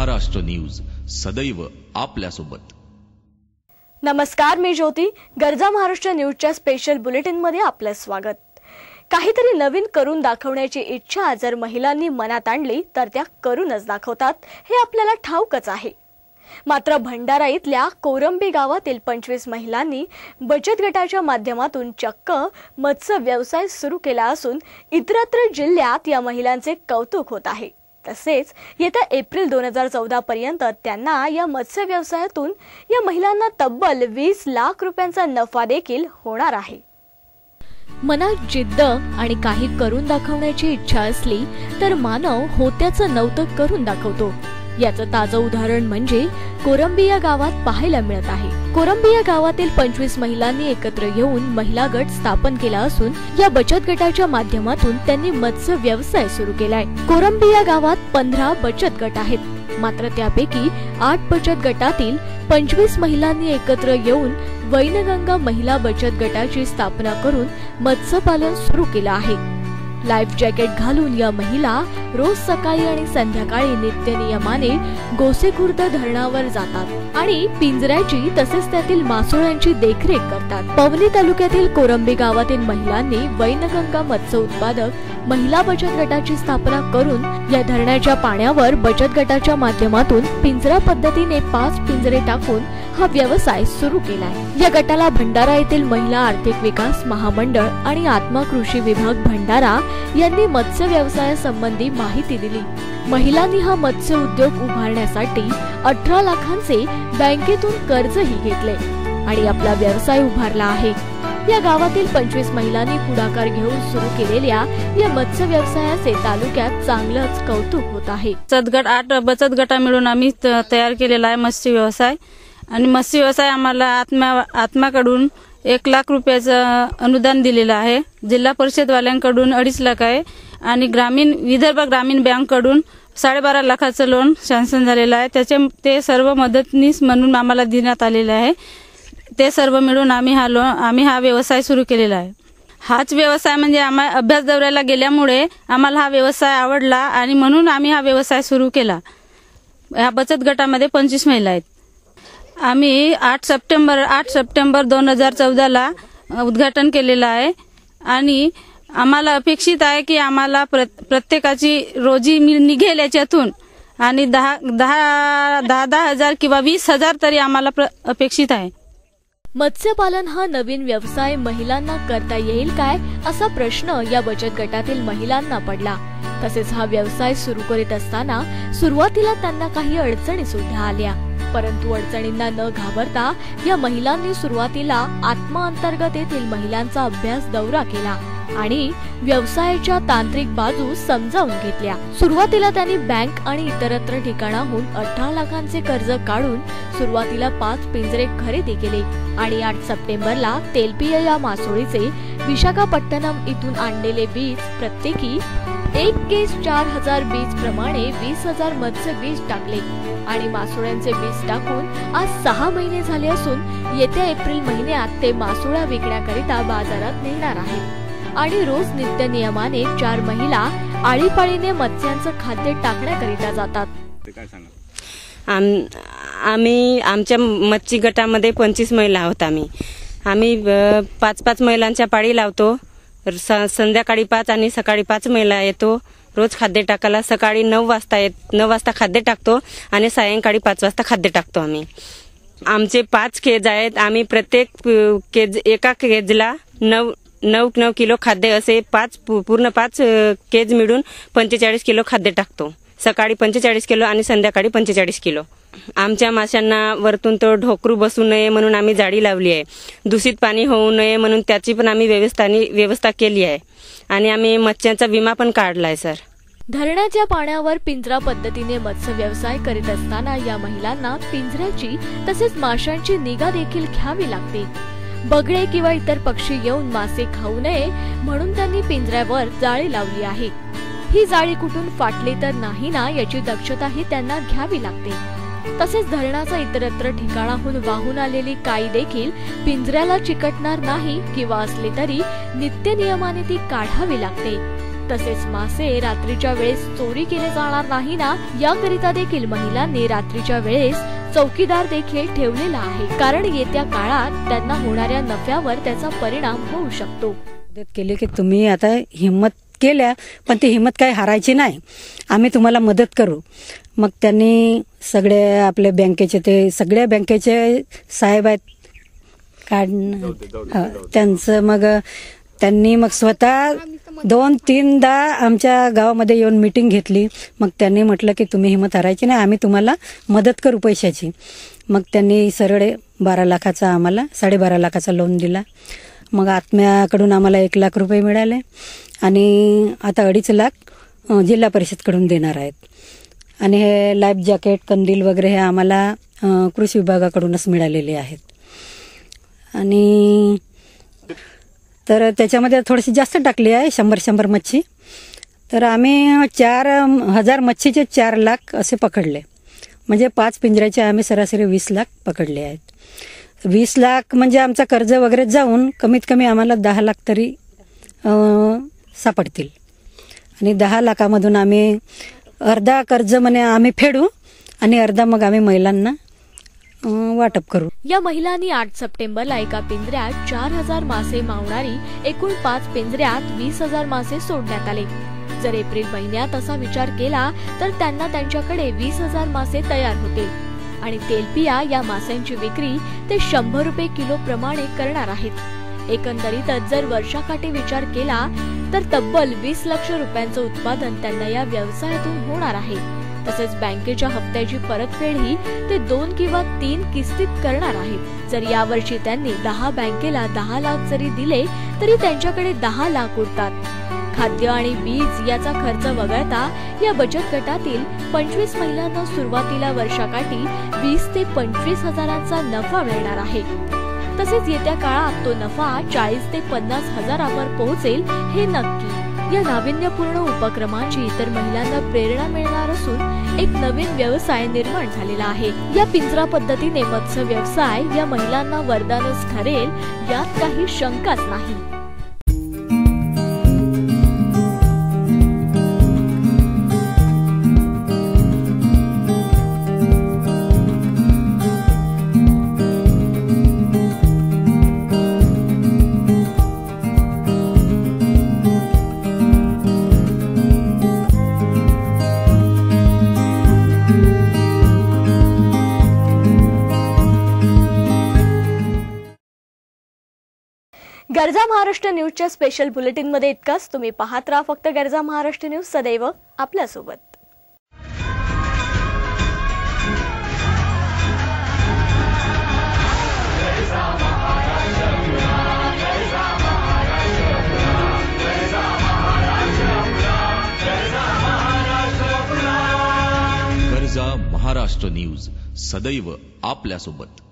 Maharashtra news सदैव आपल्यासोबत। नमस्कार, मी ज्योती। गरजा महाराष्ट्र न्यूजच्या स्पेशल बुलेटिन मध्ये आपलं स्वागत। काहीतरी नवीन करून दाखवण्याची इच्छा जर महिलांनी मनात आणली तर त्या करूनच दाखवतात, हे आपल्याला ठाऊकच आहे। मात्र भंडारा इथल्या कोरंबी गावातील 25 महिलांनी बचत गटाच्या माध्यमातून चक्क मत्स्य व्यवसाय सुरू केला असून इतरत्र जिल्ह्यात या महिलांचे कौतुक होत आहे। तसेच येत्या एप्रिल 2014 पर्यंत त्यांना या मत्स्य व्यवसायातून या महिलांना तब्बल 20 लाख रुपयांचा नफा देखील होणार आहे। मनात जिद्द आणि काही करून दाखवण्याची इच्छा असली तर मानव होत्याचं नव्हतं करून दाखवतो। याचं ताजं उदाहरण म्हणजे कोरंबी या गावात पाहायला मिळत आहे। कोरंबी या गावातील 25 महिलांनी एकत्र येऊन महिला गट स्थापन केला असून या बचत गटाच्या माध्यमातून त्यांनी मत्स्य व्यवसाय सुरू केलाय। कोरंबी या गावात 15 बचत गट आहेत, मात्र त्यापैकी 8 बचत गटातील 25 महिलांनी एकत्र येऊन वैनगंगा महिला बचत गटाची स्थापना करून मत्स्यपालन सुरू केलं आहे। लाईफ जॅकेट घालून या महिला रोज सकाळी आणि संध्याकाळी नित्यनियमाने गोसेखुर्द धरणावर जातात आणि पिंजऱ्याची तसेच त्यातील मासोळ्यांची देखरेख करतात। पवनी तालुक्यातील कोरंबी गावातील महिलांनी वैनगंगा मत्स्य उत्पादक महिला बचत गटाची स्थापना करून या धरणाच्या पाण्यावर बचत गटाच्या माध्यमातून पिंजरा पद्धतीने 5 पिंजरे टाकून हा व्यवसाय सुरू केलाय। या गटाला भंडारा येथील महिला आर्थिक विकास महामंडळ आणि आत्मा कृषी विभाग भंडारा यांनी मत्स्य व्यवसायासंबंधी माहिती दिली। महिलांनी हा मत्स्य उद्योग उभारण्यासाठी 18 लाखांचे बँकेतून कर्जही घेतले आणि आपला व्यवसाय उभारला आहे। या गावातील 25 महिलांनी पुढाकार घेऊन सुरू केलेल्या या मत्स्य व्यवसायाचे तालुक्यात चांगलंच कौतुक होत आहे। 8 बचत गटा मिळून आम्ही तयार केलेला आहे मत्स्य व्यवसाय आणि मत्स्य व्यवसाय आम्हाला आत्माकडून 1 लाख रुपयाचं अनुदान दिलेलं आहे। जिल्हा परिषद वाल्यांकडून 2.5 लाख आहे आणि विदर्भ ग्रामीण बँक कडून 12.5 लाखाचं लोन सँक्शन झालेलं आहे। ते सर्व मदतनीस म्हणून आम्हाला देण्यात आलेले आहे। ते सर्व मिळून आम्ही हा व्यवसाय सुरू केलेला आहे। हाच व्यवसाय म्हणजे आम्हाला अभ्यास दौऱ्याला गेल्यामुळे आम्हाला हा व्यवसाय आवडला आणि म्हणून आम्ही हा व्यवसाय सुरू केला। या बचत गटामध्ये 25 महिला आहेत। आम्ही 8 सप्टेंबर 2014 ला उद्घाटन केलेलं आहे आणि आम्हाला अपेक्षित आहे की आम्हाला प्रत्येकाची रोजी निघेल याच्यातून आणि 10,000 किंवा 20,000 तरी आम्हाला अपेक्षित आहे। मत्स्यपालन हा नवीन व्यवसाय महिलांना करता येईल काय असा प्रश्न या बचत गटातील महिलांना पडला। तसेच हा व्यवसाय सुरू करीत असताना सुरुवातीला त्यांना काही अडचणी सुद्धा आल्या, परंतु अडचणींना न घाबरता या महिलांनी सुरुवातीला आत्मा अंतर्गत येथील महिलांचा अभ्यास दौरा केला आणि व्यवसायाच्या तांत्रिक बाजू समजावून घेतल्या। सुरुवातीला त्यांनी बँक आणि इतरत्र ठिकाणाहून 18 लाखांचे कर्ज काढून सुरुवातीला 5 पिंजरे खरेदी केले आणि 8 सप्टेंबरला तेलपिया या मासोळीचे विशाखापट्टणम इथून आणलेले बीज प्रत्येकी 1 केस 4000 बीज प्रमाणे 20,000 मत्स्य बीज टाकले आणि मासोळ्यांचे बीज टाकून आज 6 महिने झाले असून येत्या एप्रिल महिन्यात ते मासोळ्या विकण्याकरिता बाजारात नेणार आहेत आणि रोज नित्य नियमाने 4 महिला आळीपाळीने मत्स्यांचं खाद्य टाकण्याकरिता जातात। आम्ही आमच्या मच्छी गटामध्ये 25 महिला आहोत। आम्ही 5 महिलांच्या पाळी लावतो। संध्याकाळी 5 आणि सकाळी 5 महिला येतो। रोज खाद्य टाकायला सकाळी 9 वाजता खाद्य टाकतो आणि सायंकाळी 5 वाजता खाद्य टाकतो। आमचे 5 केज आहेत। आम्ही प्रत्येक एका केजला 9 किलो खाद्य असे 5 केज मिळून 45 किलो खाद्य टाकतो। सकाळी 45 किलो आणि संध्याकाळी 45 किलो। आमच्या माशांना वरतून तो ढोकरू बसू नये म्हणून आम्ही जाळी लावली आहे। दूषित पाणी होऊ नये म्हणून त्याची पण आम्ही व्यवस्था केली आहे आणि आम्ही मत्स्यांचा विमा पण काढलाय सर। धरणाच्या पाण्यावर पिंजरा पद्धतीने मत्स्य व्यवसाय करीत असताना या महिलांना पिंजऱ्याची तसेच माशांची निगा देखील घ्यावी लागते। बगळे किंवा इतर पक्षी येऊन मासे खाऊ नये म्हणून त्यांनी पिंजऱ्यावर जाळी लावली आहे। ही जाळी कुठून फाटली तर नाही ना याची दक्षताही त्यांना घ्यावी लागते। तसेच धरणाचा इतरत्र ठिकाणाहून वाहून आलेली काई देखील पिंजऱ्याला चिकटणार नाही किंवा असली तरी नित्य नियमाने ती काढावी लागते। तसेच मासे रात्रीच्या वेळेस चोरी केले जाणार नाही ना, याकरिता देखील महिलांनी रात्रीच्या वेळेस चौकीदार देखील ठेवलेला आहे, कारण येत्या काळात त्यांना होणाऱ्या नफ्यावर त्याचा परिणाम होऊ शकतो. मदत केली की तुम्ही आता हिंमत केल्या, पण ती हिंमत काही हारायची नाही, आम्ही तुम्हाला मदत करू. मग त्यांनी सगळे आपले बँकेचे ते सगळ्या बँकेचे साहेब आहेत त्यांचं मग त्यांनी मग स्वतः 2-3दा आमच्या गावामध्ये येऊन मीटिंग घेतली. मग त्यांनी म्हटलं की तुम्ही हिंमत हारायची नाही, आम्ही तुम्हाला मदत करू पैशाची. मग त्यांनी सरळ 12 लाखाचा आम्हाला 12.5 लाखाचा लोन दिला. मग आत्म्याकडून आम्हाला 1 लाख रुपये मिळाले आणि आता 2.5 लाख जिल्हा परिषदकडून देणार आहेत. आणि हे लाईफ जॅकेट, कंदील वगैरे हे आम्हाला कृषी विभागाकडूनच मिळालेले आहेत. आणि तर त्याच्यामध्ये थोडीशी जास्त टाकली आहे, 100 मच्छी. तर आम्ही 4,000 मच्छीचे 4 लाख असे पकडले, म्हणजे 5 पिंजऱ्याचे आम्ही सरासरी 20 लाख पकडले आहेत. 20 लाख म्हणजे आमचा कर्ज वगैरे जाऊन कमीत कमी आम्हाला 10 लाख तरी सापडतील. आणि 10 लाखामधून आम्ही अर्धा कर्ज म्हणे आम्ही फेडू आणि अर्धा मग आम्ही महिलांना वाटप करू. या महिलांनी 8 सप्टेंबरला एका पिंजऱ्यात 4,000 मासे मावणारी एकूण 5 पिंजऱ्यात 20,000 मासे सोडण्यात आले. जर एप्रिल महिन्यात असा विचार केला तर त्यांना त्यांच्याकडे 20,000 मासे तयार होते आणि तेलपिया या माशांची विक्री ते 100 रुपये किलो प्रमाणे करणार आहेत. एकंदरीतच जर वर्षाकाठी विचार केला तर तब्बल 20 लाख रुपयांचं उत्पादन त्यांना या व्यवसायातून होणार आहे. तसेच बँकेच्या हप्त्याची परतफेडही ते 2 किंवा 3 किस्तीत करणार आहेत. जर यावर्षी त्यांनी 10 बँकेला 10 लाख जरी दिले तरी त्यांच्याकडे 10 लाख उरतात. खाद्य आणि बीज याचा खर्च वगळता या बचत गटातील 25 महिलांना सुरुवातीला वर्षाकाठी 20 ते 25 हजारांचा नफा मिळणार आहे. तसेच येत्या काळात तो नफा 40 ते 50 हजारावर पोहोचेल हे नक्की. या नाविन्यपूर्ण उपक्रमाची इतर महिलांना प्रेरणा मिळणार असून एक नवीन व्यवसाय निर्माण झालेला आहे. या पिंजरा पद्धतीने मत्स्य व्यवसाय या महिलांना वरदानच ठरेल यात काही शंकाच नाही. गरजा महाराष्ट्र न्यूजच्या स्पेशल बुलेटिन मध्ये इतकाच. तुम्ही पाहत राहा फक्त गरजा महाराष्ट्र न्यूज, सदैव आपल्यासोबत. गरजा महाराष्ट्र न्यूज, सदैव आपल्यासोबत.